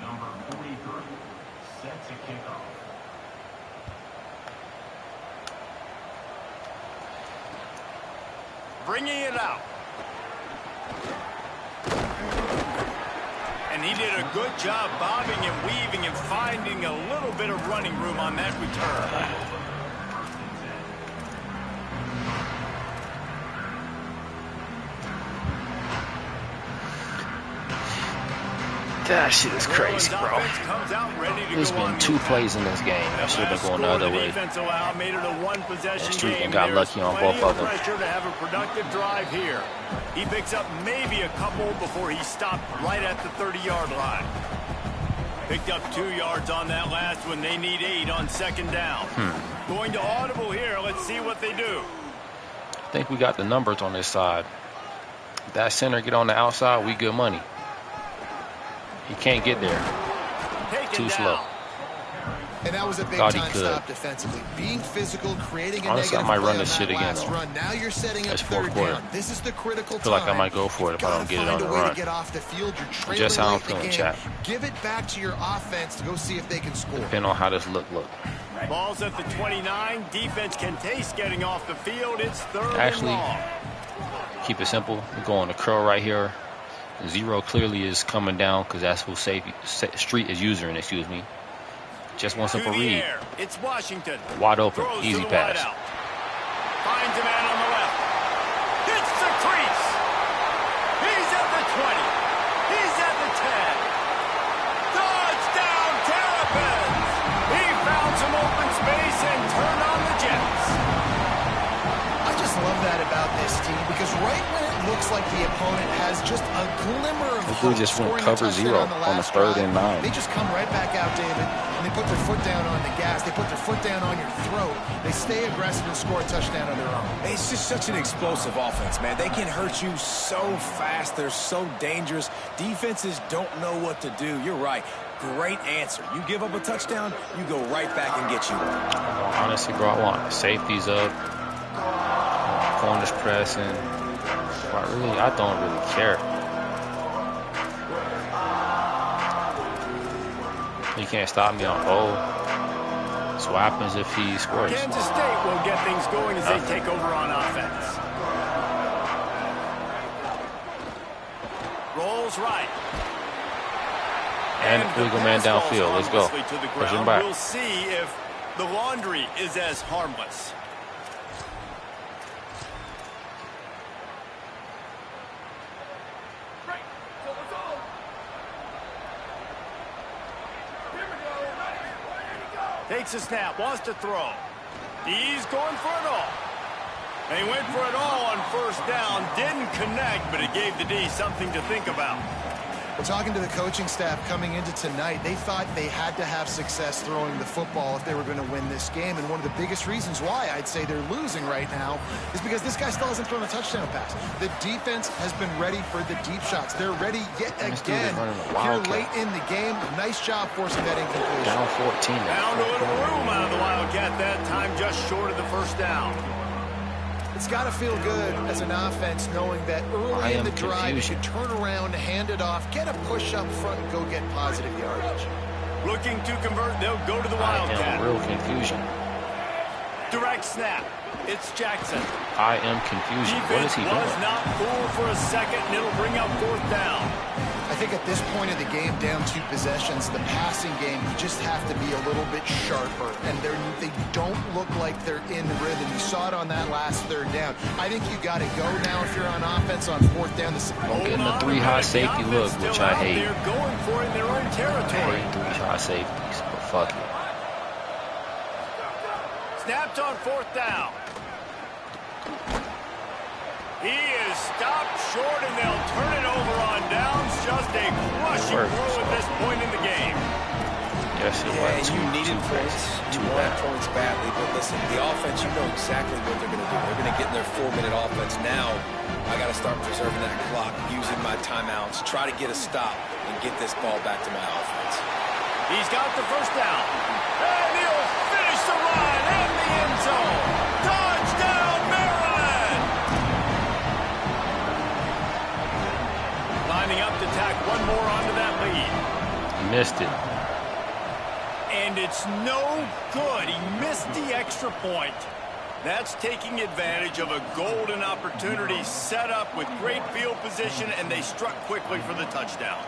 Number 43, set to kick off. Bringing it out. And he did a good job bobbing and weaving and finding a little bit of running room on that return. That shit is crazy, bro. There's been 2 plays in this game. I should have been going the other way. And Street got lucky on both of them. To have a productive drive here. He picks up maybe a couple before he stopped right at the 30-yard line. Picked up 2 yards on that last one. They need 8 on second down. Going to audible here. Let's see what they do. I think we got the numbers on this side. If that center get on the outside, we good money. He can't get there. Too slow. And that was a big time stop defensively. Being physical, creating a honestly, I might run this shit again. Now you're setting up third down. This is the critical time. I feel like I might go for it if I don't get it on the run. Just how I'm feeling, chat. Give it back to your offense to go see if they can score. Depending on how this look. Ball's at the 29. Defense can taste getting off the field. It's third and long. Keep it simple. We're going to curl right here. 0 clearly is coming down because that's who Street is using. Excuse me. Just one simple read. It's Washington. Wide open. Easy pass. Finds a man on the left. Hits the crease. He's at the 20. He's at the 10. Touchdown, Terrapins. He found some open space and turned on the Jets. I just love that about this team because right when it looks like the opponent has just a glimmer of hope, just went cover 0 on the 3rd and 9. They just come right back out, David, and they put their foot down on the gas. They put their foot down on your throat. They stay aggressive and score a touchdown of their own. It's just such an explosive offense, man. They can hurt you so fast. They're so dangerous. Defenses don't know what to do. You're right. Great answer. You give up a touchdown, you go right back and get you. Honestly, bro, I want safeties up, corners pressing. I don't really care. He can't stop me on O. So what happens if he scores? Kansas State will get things going as they take over on offense. Rolls right. And we go man downfield. Let's go. Push him back. We'll see if the laundry is as harmless. Takes a snap, wants to throw. He's going for it all. And he went for it all on first down. Didn't connect, but it gave the D something to think about. Well, talking to the coaching staff coming into tonight, they thought they had to have success throwing the football if they were going to win this game. And one of the biggest reasons why I'd say they're losing right now is because this guy still hasn't thrown a touchdown pass. The defense has been ready for the deep shots. They're ready yet again here late in the game. Nice job forcing that incompletion. Down 14. Found a little room out of the Wildcat that time, just short of the first down. It's got to feel good as an offense knowing that early in the drive you should turn around, hand it off, get a push up front, and go get positive yardage. Looking to convert, they'll go to the Wildcat. Real confusion. Direct snap. It's Jackson. I am confused. What is he doing? Was not fooled for a second, and it'll bring up fourth down. I think at this point of the game, down 2 possessions, the passing game, you just have to be a little bit sharper. And they don't look like they're in rhythm. You saw it on that last 3rd down. I think you got to go now if you're on offense on 4th down. Don't get in the 3 high safety look, which I hate. They're going for it in their own territory. I hate 3 high safeties, but fuck it. Snapped on 4th down. He is stopped short, and they'll turn it over on downs. Just a crushing throw at this point in the game. Yes, it Yeah, was. you needed Two points. passes. You wanted points badly, but listen, the offense, you know exactly what they're going to do. They're going to get in their 4-minute offense. Now, I got to start preserving that clock, using my timeouts, try to get a stop, and get this ball back to my offense. He's got the first down. And he'll finish the line and the end zone. Touchdown, Maryland! Lining up to tack one more onto that lead. Missed it. And it's no good. He missed the extra point. That's taking advantage of a golden opportunity set up with great field position, and they struck quickly for the touchdown.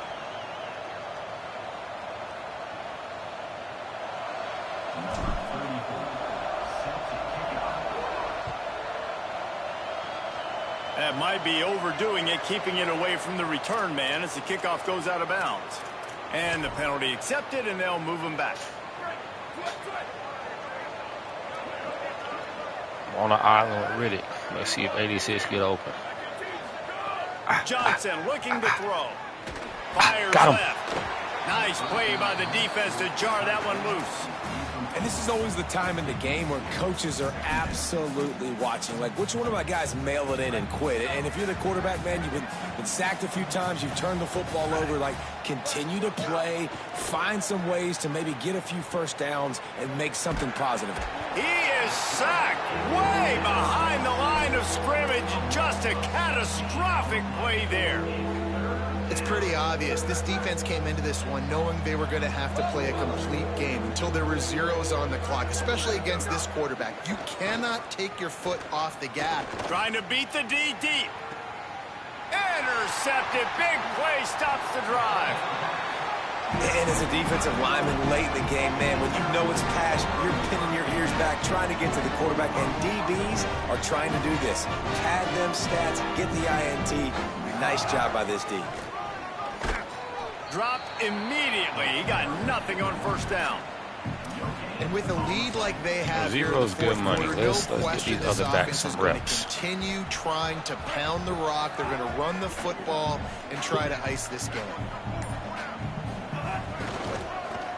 That might be overdoing it, keeping it away from the return man as the kickoff goes out of bounds. And the penalty accepted, and they'll move him back. On the island with Riddick. Let's see if 86 get open. Johnson looking to throw. Fires Got him. left. Nice play by the defense to jar that one loose. And this is always the time in the game where coaches are absolutely watching. Like, which one of my guys mail it in and quit? And if you're the quarterback, man, you've been sacked a few times, you've turned the football over. Like, continue to play, find some ways to maybe get a few first downs and make something positive. He is sacked way behind the line of scrimmage. Just a catastrophic play there. It's pretty obvious. This defense came into this one knowing they were going to have to play a complete game until there were zeros on the clock, especially against this quarterback. You cannot take your foot off the gas. Trying to beat the D deep. Intercepted. Big play stops the drive. And as a defensive lineman late in the game, man, when you know it's pass, you're pinning your ears back, trying to get to the quarterback, and DBs are trying to do this. Pad them stats, get the INT. Nice job by this D. Dropped immediately. He got nothing on first down. And with a lead like they have here in the Zero's good fourth money. quarter, Let's no get question these this other backs offense some is going to reps. continue trying to pound the rock. They're going to run the football and try to ice this game.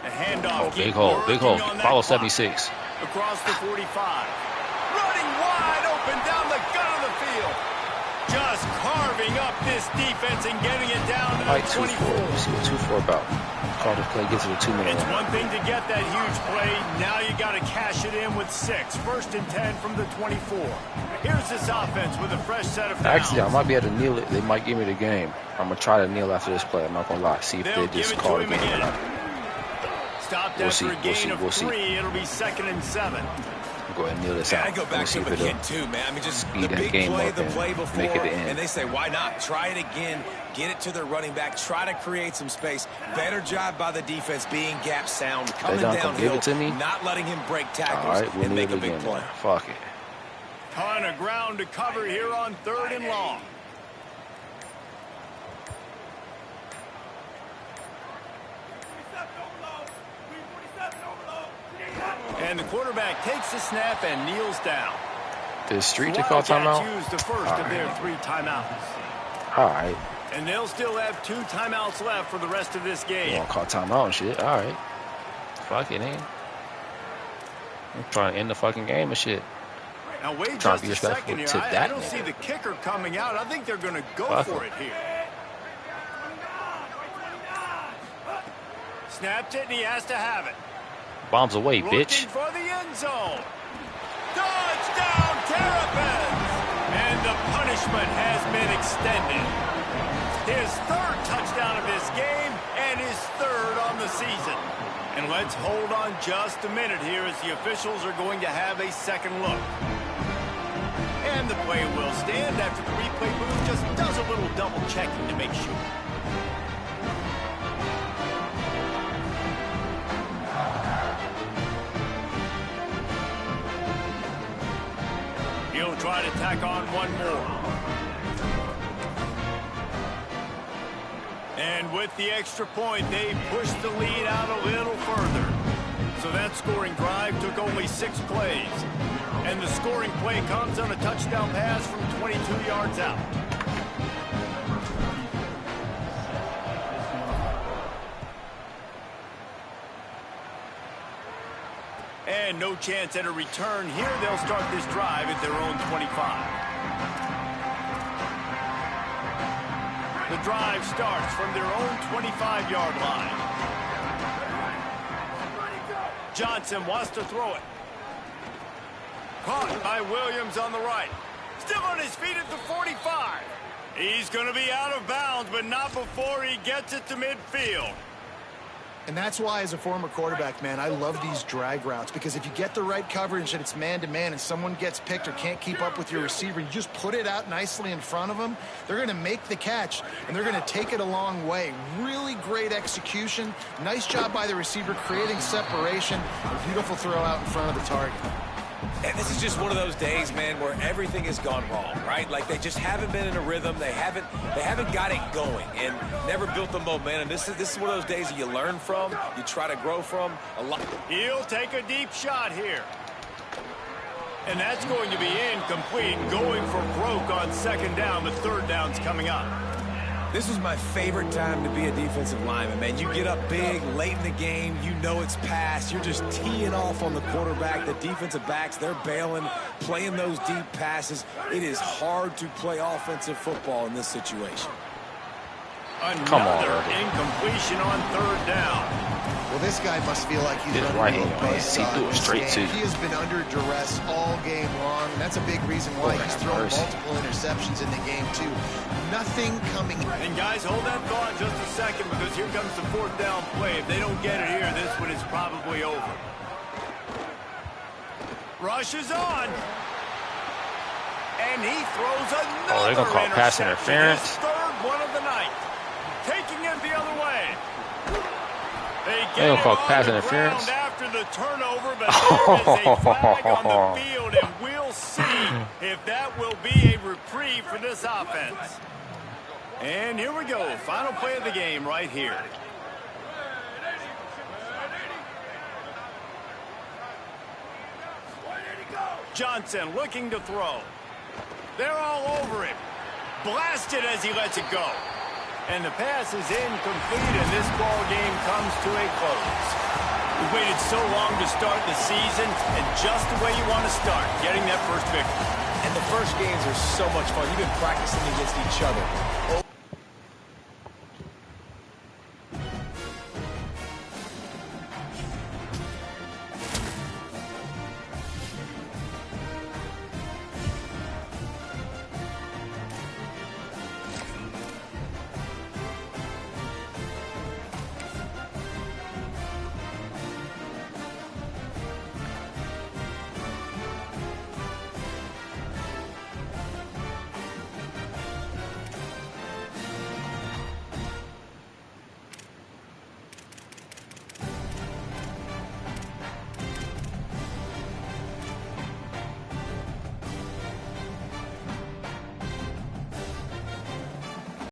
The handoff. Oh, big hole. Big hole. Working on that Follow clock. 76. Across the 45. Running wide open down the gut of the field. Just carving up this defense and getting it down to the Like 2-4. 24. Let's see what 2-4 about. Call the play, get to the 2-minute It's line. one thing to get that huge play. Now you got to cash it in with 6. First and 10 from the 24. Here's this offense with a fresh set of downs. Actually, I might be able to kneel it. They might give me the game. I'm going to try to kneel after this play. I'm not going to lie. See if They'll they just give it call to the him game or again. not. Stopped We'll after see, a we'll gain see, of we'll see. 3. It'll be 2nd and 7. Go ahead and kneel this Yeah, out. I go Let me back see to if it it'll again, too, man. I mean, just speed the that big game play, up the and play before, make it the end. and they say, why not? Try it again, get it to their running back, try to create some space. Better job by the defense being gap sound, coming done come give downhill, it to me? not letting him break All tackles right, we'll and kneel make a it big again. play. Then. Fuck it. Ton of ground to cover here on 3rd and long. And the quarterback takes the snap and kneels down. Did Street to call Wildcats timeout? use the first of their 3 timeouts. All right. And they'll still have 2 timeouts left for the rest of this You game. want to call timeout and shit? All right. Fuck it, man. I'm trying to end the fucking game and shit. Now wait Trying to just be a respectful second here. to I that don't nigga. see the kicker coming out. I think they're going to go Fuck for him. it here. Snapped it, and he has to have it. Bombs away, Looking bitch. for the end zone. Touchdown, Terrapins! And the punishment has been extended. His 3rd touchdown of this game and his 3rd on the season. And let's hold on just a minute here as the officials are going to have a second look. And the play will stand after the replay booth just does a little double checking to make sure. He'll try to tack on one more. And with the extra point, they pushed the lead out a little further. So that scoring drive took only 6 plays. And the scoring play comes on a touchdown pass from 22 yards out. And no chance at a return here. They'll start this drive at their own 25. The drive starts from their own 25-yard line. Johnson wants to throw it. Caught by Williams on the right. Still on his feet at the 45. He's going to be out of bounds, but not before he gets it to midfield. And that's why, as a former quarterback, man, I love these drag routes, because if you get the right coverage and it's man-to-man and someone gets picked or can't keep up with your receiver, you just put it out nicely in front of them, they're going to make the catch, and they're going to take it a long way. Really great execution. Nice job by the receiver creating separation. A beautiful throw out in front of the target. And this is just one of those days, man, where everything has gone wrong, right? Like they just haven't been in a rhythm. They haven't got it going and never built the momentum. This is one of those days that you learn from, you try to grow from a lot. He'll take a deep shot here. And that's going to be incomplete, going for broke on second down. The third down's coming up. This was my favorite time to be a defensive lineman, man. You get up big, late in the game, you know it's past. You're just teeing off on the quarterback. The defensive backs, they're bailing, playing those deep passes. It is hard to play offensive football in this situation. Another incompletion on third down. Well, this guy must feel like he's right under hand, bus he threw it straight to you. He has been under duress all game long, and that's a big reason why he's thrown multiple interceptions in the game, too. Nothing coming. And guys, hold that thought just a second, because here comes the fourth down play. If they don't get it here, this one is probably over. Rush is on. And he throws another they're going to call pass interference. His third one of the night. Taking it the other way. They don't call pass interference after the turnover, but there is a flag on the field, and we'll see if that will be a reprieve for this offense. And here we go. Final play of the game right here. Johnson looking to throw. They're all over him. Blasted as he lets it go. And the pass is incomplete, and this ball game comes to a close. We waited so long to start the season, and just the way you want to start, getting that first victory. And the first games are so much fun. You've been practicing against each other.